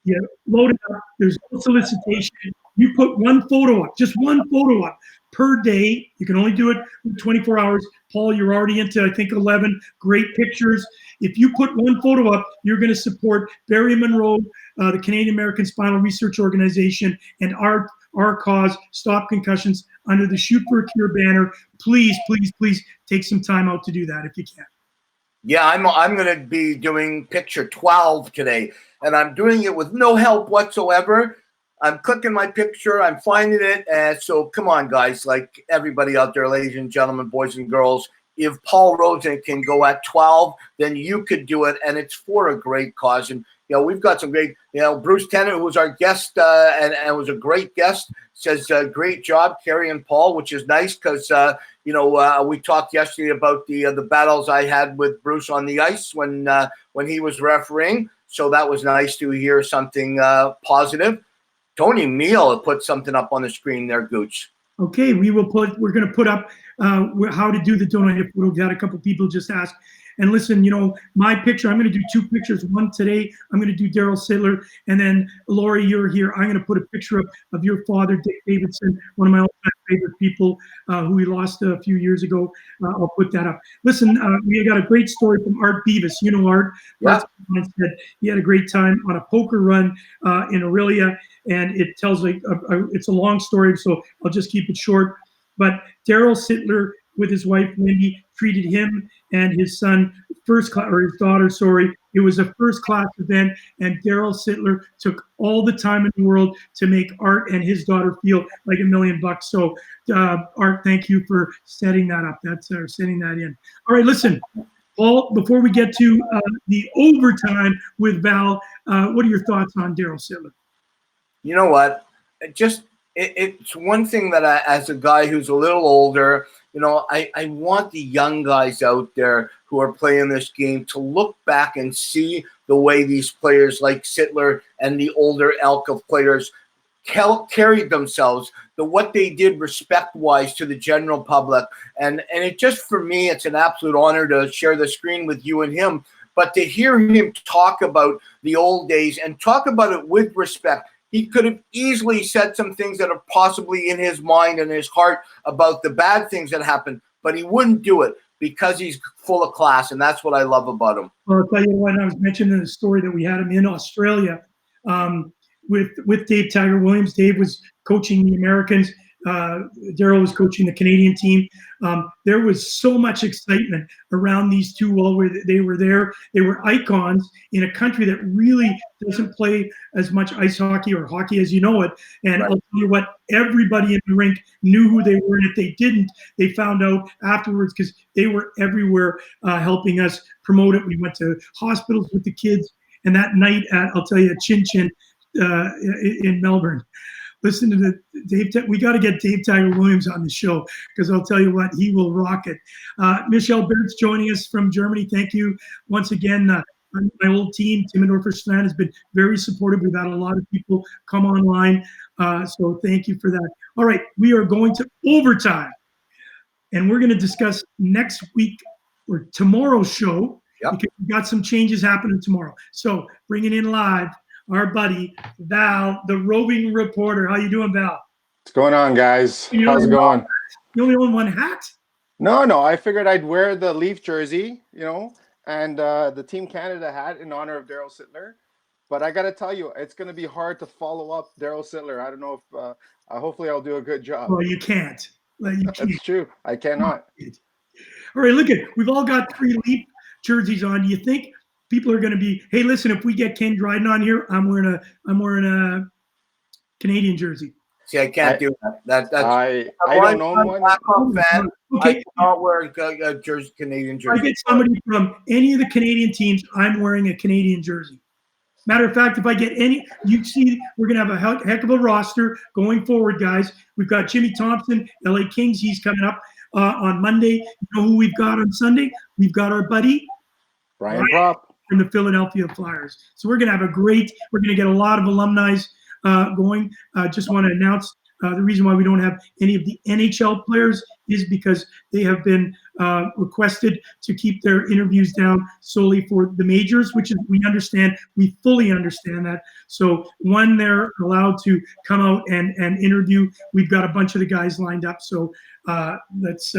You load it up. There's no solicitation. You put one photo up, just one photo up. per day. You can only do it in 24 hours. Paul, you're already into, I think, 11 great pictures. If you put one photo up, you're going to support Barry Monroe, the Canadian American Spinal Research Organization, and our cause, Stop Concussions, under the Shoot for a Cure banner. Please, please, please take some time out to do that if you can.
Yeah, I'm going to be doing picture 12 today, and I'm doing it with no help whatsoever. I'm clicking my picture, I'm finding it, and so come on, guys, like everybody out there, ladies and gentlemen, boys and girls, if Paul Rosen can go at 12, then you could do it, and it's for a great cause. And we've got some great, Bruce Tennant, who was our guest and was a great guest, says great job, Carrie and Paul, which is nice because we talked yesterday about the battles I had with Bruce on the ice when he was refereeing. So that was nice to hear something positive. Tony Meal put something up on the screen there, Gooch.
Okay, we're going to put up how to do the donate. We've had a couple people just ask. And listen, my picture, I'm going to do two pictures. One today, I'm going to do Daryl Sittler. And then, Lori, you're here. I'm going to put a picture of your father, Dick Davidson, one of my all-time favorite people who we lost a few years ago. I'll put that up. Listen, we got a great story from Art Beavis. You know Art.
Yeah.
Said he had a great time on a poker run in Aurelia. And it tells it's a long story, so I'll just keep it short. But Daryl Sittler, with his wife Wendy, treated him and his son his daughter, sorry. It was a first-class event, and Daryl Sittler took all the time in the world to make Art and his daughter feel like $1 million. So, Art, thank you for setting that up. Setting that in. All right, listen, Paul. Before we get to the overtime with Val, what are your thoughts on Daryl Sittler?
You know what? It's one thing that as a guy who's a little older, I want the young guys out there who are playing this game to look back and see the way these players like Sittler and the older ilk of players carried themselves, what they did respect-wise to the general public. And it just, for me, it's an absolute honor to share the screen with you and him, but to hear him talk about the old days and talk about it with respect. He could have easily said some things that are possibly in his mind and his heart about the bad things that happened, but he wouldn't do it because he's full of class, and that's what I love about him.
Well, I'll tell you what, I was mentioning the story that we had him in Australia with Dave Tiger Williams. Dave was coaching the Americans. Daryl was coaching the Canadian team. There was so much excitement around these two while they were there. They were icons in a country that really doesn't play as much ice hockey or hockey as you know it. And right. I'll tell you what, everybody in the rink knew who they were. And if they didn't, they found out afterwards because they were everywhere helping us promote it. We went to hospitals with the kids. And that night I'll tell you, at Chin Chin in Melbourne, listen to Dave. We got to get Dave Tiger Williams on the show because I'll tell you what, he will rock it. Michelle Bertz joining us from Germany. Thank you once again. My old team, Timmendorfer Strand, has been very supportive. We've had a lot of people come online, so thank you for that. All right, we are going to overtime, and we're going to discuss next week or tomorrow's show. Yep. Because we've got some changes happening tomorrow. So bringing in live our buddy Val, the roving reporter. How you doing, Val?
What's going on, guys? How's it going?
You only own one hat?
No. I figured I'd wear the Leaf jersey, and the Team Canada hat in honor of Daryl Sittler. But I got to tell you, it's going to be hard to follow up Daryl Sittler. I don't know if hopefully I'll do a good job.
Well, you can't.
That's true. I cannot.
All right, look at, we've all got 3 Leaf jerseys on. Do you think people are going to be, hey, listen, if we get Ken Dryden on here, I'm wearing a Canadian jersey.
See, I can't do that.
I don't own one.
Fan.
Okay.
I cannot wear a jersey, Canadian jersey.
If I get somebody from any of the Canadian teams, I'm wearing a Canadian jersey. Matter of fact, if I get any, you see, we're going to have a heck of a roster going forward, guys. We've got Jimmy Thompson, LA Kings. He's coming up on Monday. You know who we've got on Sunday? We've got our buddy
Brian Prop
from the Philadelphia Flyers. So we're going to have we're going to get a lot of alumni going. Just want to announce the reason why we don't have any of the NHL players is because they have been requested to keep their interviews down solely for the majors, which is, we understand, we fully understand that. So when they're allowed to come out and interview, we've got a bunch of the guys lined up. So let's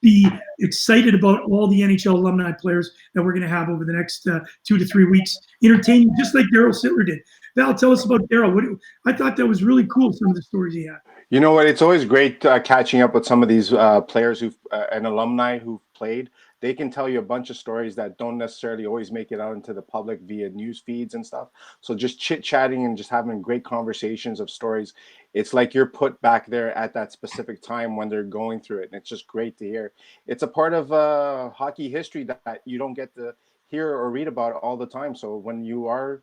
be excited about all the NHL alumni players that we're going to have over the next 2 to 3 weeks, entertaining just like Daryl Sittler did. Val, tell us about Daryl. I thought that was really cool, some of the stories he had.
You know what? It's always great catching up with some of these players who've and alumni who've played. They can tell you a bunch of stories that don't necessarily always make it out into the public via news feeds and stuff. So just chit-chatting and just having great conversations of stories. It's like you're put back there at that specific time when they're going through it. And it's just great to hear. It's a part of hockey history that you don't get to hear or read about all the time. So when you are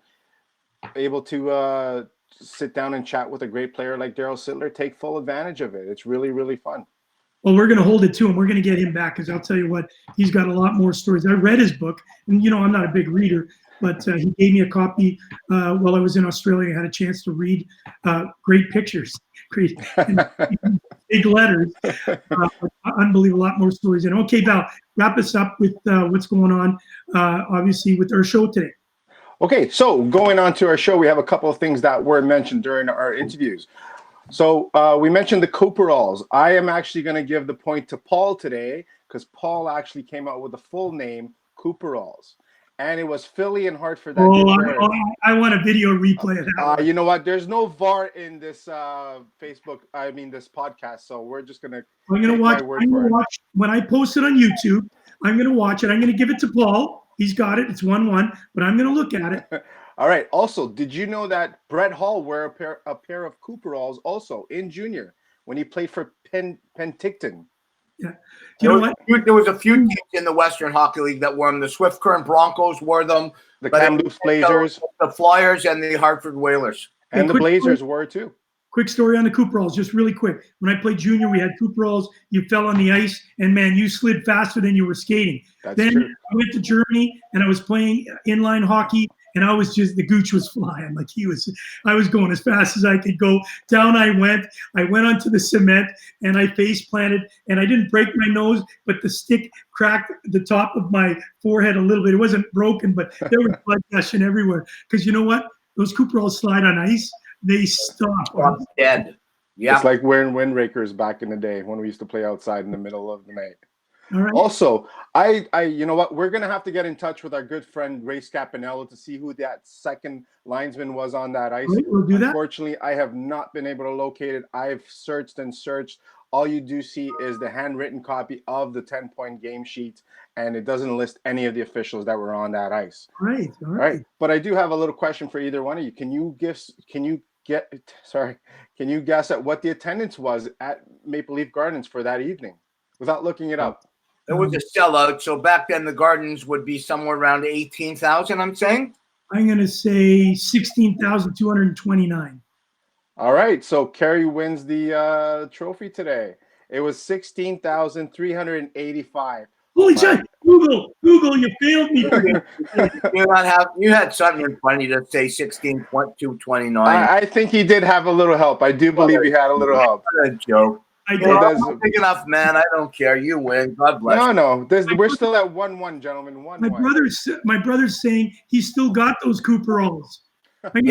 able to sit down and chat with a great player like Daryl Sittler, take full advantage of it. It's really, really fun.
Well, we're going to hold it to him. We're going to get him back because I'll tell you what, he's got a lot more stories. I read his book, and I'm not a big reader, but he gave me a copy while I was in Australia. I had a chance to read great pictures, great big letters, unbelievable, a lot more stories. And okay, Val, wrap us up with what's going on, obviously, with our show today.
Okay, so going on to our show, we have a couple of things that were mentioned during our interviews. So we mentioned the Cooperalls. I am actually going to give the point to Paul today because Paul actually came out with the full name, Cooperalls. And it was Philly and Hartford that
I want a video replay of that.
You know what? There's no VAR in this this podcast, so we're just going to
watch when I post it on YouTube. I'm going to watch it. I'm going to give it to Paul. He's got it. It's 1-1, but I'm going to look at it.
All right. Also, did you know that Brett Hall wore a pair of Cooperalls also in junior when he played for Penticton?
Yeah. You know what?
There was a few teams in the Western Hockey League that wore them. The Swift Current Broncos wore them.
The Kamloops Blazers.
The Flyers and the Hartford Whalers.
And the Blazers wore too.
Quick story on the Cooperalls, just really quick. When I played junior, we had Cooperalls. You fell on the ice, and man, you slid faster than you were skating. Then true. I went to Germany, and I was playing inline hockey, and I was just, the gooch was flying. I was going as fast as I could go. Down I went onto the cement, and I face planted, and I didn't break my nose, but the stick cracked the top of my forehead a little bit. It wasn't broken, but there was blood gushing everywhere. Because you know what? Those Cooperalls slide on ice. They stop.
I'm dead. Yeah.
It's like wearing windbreakers back in the day when we used to play outside in the middle of the night.
All right.
Also, I you know what? We're gonna have to get in touch with our good friend Ray Scapinello to see who that second linesman was on that ice.
Right, we'll do that.
Unfortunately, I have not been able to locate it. I've searched and searched. All you do see is the handwritten copy of the 10-point game sheet, and it doesn't list any of the officials that were on that ice.
Right. All right.
All right. But I do have a little question for either one of you. Can you guess at what the attendance was at Maple Leaf Gardens for that evening without looking it up?
It was a sellout. So back then the Gardens would be somewhere around 18,000, I'm saying.
I'm going to say 16,229.
All right. So Kerry wins the trophy today. It was 16,385.
Holy shit. Google, you failed me.
You had something funny to say 16,229.
I think he did have a little help. I do believe he had a little help.
What a joke. I'm big enough, man. I don't care. You win. God bless.
No. We're still at 1-1, gentlemen. 1-1.
My brother's saying he's still got those Cooperalls.
Yeah, but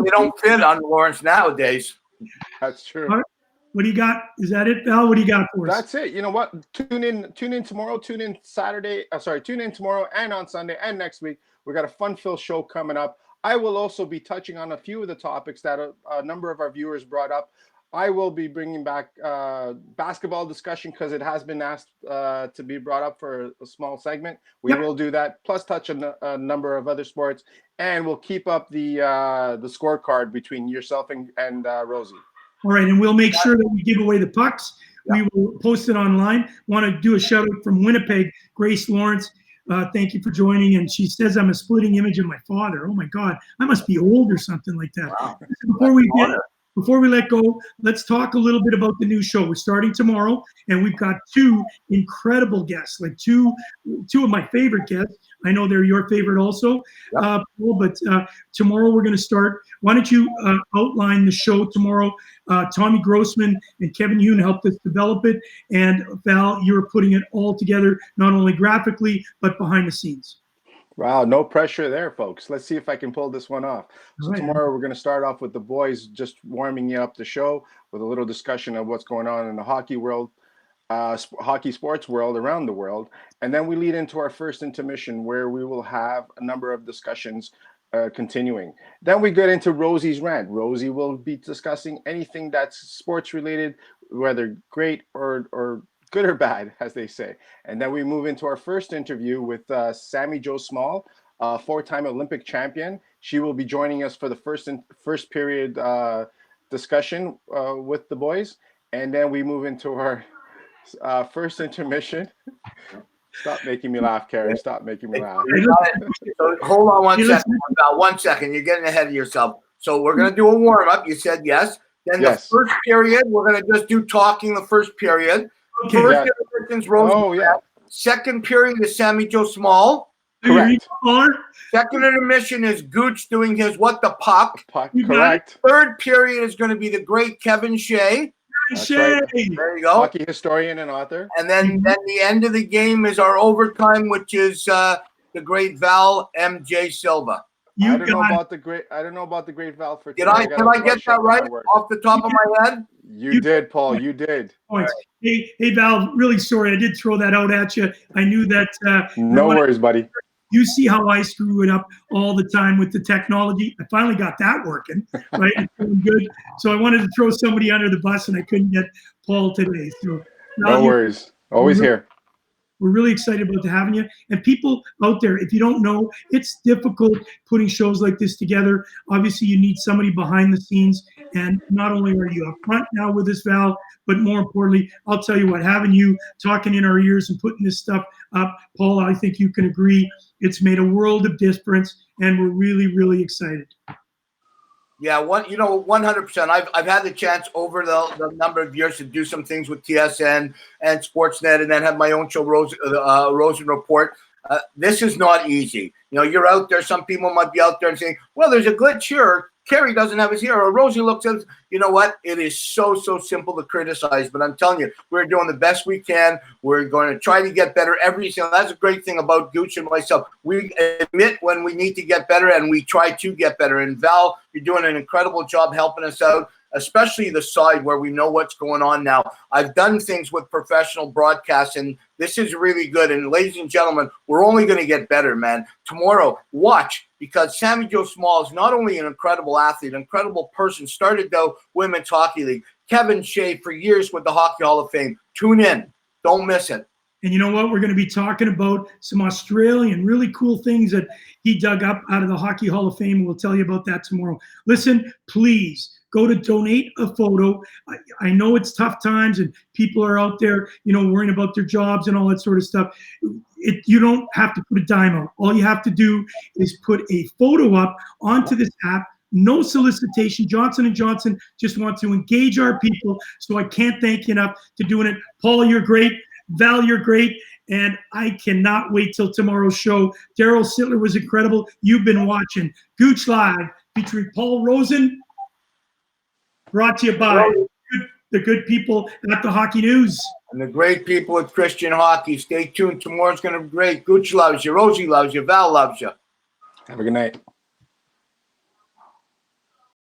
they don't fit on Lawrence nowadays.
That's true.
Right. What do you got? Is that it, Val? What do you got for us?
That's it. You know what? Tune in tomorrow. Tune in tomorrow and on Sunday and next week. We got a fun-filled show coming up. I will also be touching on a few of the topics that a number of our viewers brought up. I will be bringing back basketball discussion because it has been asked to be brought up for a small segment. We will do that, plus touch on a number of other sports, and we'll keep up the scorecard between yourself and Rosie.
All right, and we'll make sure that we give away the pucks. We will post it online. Want to do a shout out from Winnipeg, Grace Lawrence. Thank you for joining. And she says I'm a splitting image of my father. Oh my God, I must be old or something like that.
Wow.
before we let go, let's talk a little bit about the new show. We're starting tomorrow, and we've got two incredible guests, like two of my favorite guests. I know they're your favorite also,
Yep.
Paul, but tomorrow we're going to start. Why don't you outline the show tomorrow? Tommy Grossman and Kevin Yoon helped us develop it, and Val, you're putting it all together, not only graphically, but behind the scenes.
Wow, no pressure there, folks. Let's see if I can pull this one off. So
All right.
tomorrow we're going to start off with the boys just warming you up the show with a little discussion of what's going on in the hockey world, hockey sports world around the world. And then we lead into our first intermission where we will have a number of discussions continuing. Then we get into Rosie's rant. Rosie will be discussing anything that's sports related, whether great or good or bad, as they say. And then we move into our first interview with Sammy Jo Small, four-time Olympic champion. She will be joining us for the first period discussion with the boys. And then we move into our first intermission. Stop making me laugh, Carrie. Stop making me laugh.
So hold on 1 second. About 1 second. You're getting ahead of yourself. So we're going to do a warm-up. You said yes. Then the first period, we're going to just do talking the first period.
Okay.
First intermission's Rosie.
Oh, yeah.
Second period is Sammy Jo Small.
Correct.
Second intermission is Gooch doing his What the Puck.
Correct.
Third period is going to be the great Kevin Shea.
Shea.
There you go.
Hockey historian and author.
And then the end of the game is our overtime, which is the great Val M.J. Silva.
I don't know about the great Val for
Did I get that right off the top of my head?
You did, Paul. You did.
Right. Hey, Val, really sorry. I did throw that out at you. I knew that.
No worries, buddy.
You see how I screw it up all the time with the technology. I finally got that working, right? It's doing good. So I wanted to throw somebody under the bus, and I couldn't get Paul today. So
no worries. Always here.
We're really excited about having you. And people out there, if you don't know, it's difficult putting shows like this together. Obviously, you need somebody behind the scenes. And not only are you up front now with this, Val, but more importantly, I'll tell you what, having you talking in our ears and putting this stuff up, Paul, I think you can agree, it's made a world of difference. And we're really, really excited.
Yeah, 100%. I've had the chance over the number of years to do some things with TSN and Sportsnet, and then have my own show, Rosen Report. This is not easy. You're out there. Some people might be out there and saying, "Well, there's a glitch here. Kerry doesn't have his ear," or Rosie looks at. You know what? It is so simple to criticize, but I'm telling you, we're doing the best we can. We're going to try to get better every single. That's a great thing about Gooch and myself. We admit when we need to get better, and we try to get better. And Val, you're doing an incredible job helping us out, especially the side where we know what's going on now. I've done things with professional broadcasts, and this is really good. And ladies and gentlemen, we're only going to get better, man. Tomorrow, watch, because Sammy Jo Small is not only an incredible athlete, an incredible person, started the Women's Hockey League. Kevin Shea for years with the Hockey Hall of Fame. Tune in. Don't miss it.
And you know what? We're going to be talking about some Australian really cool things that he dug up out of the Hockey Hall of Fame. We'll tell you about that tomorrow. Listen, please go to donate a photo. I know it's tough times and people are out there, worrying about their jobs and all that sort of stuff. You don't have to put a dime out. All you have to do is put a photo up onto this app. No solicitation. Johnson & Johnson just want to engage our people. So I can't thank you enough for doing it. Paul, you're great. Val, you're great. And I cannot wait till tomorrow's show. Daryl Sittler was incredible. You've been watching Gooch Live featuring Paul Rosen. Brought to you by the good people at the Hockey News.
And the great people at Christian Hockey. Stay tuned. Tomorrow's going to be great. Gooch loves you. Rosie loves you. Val loves you.
Have a good night.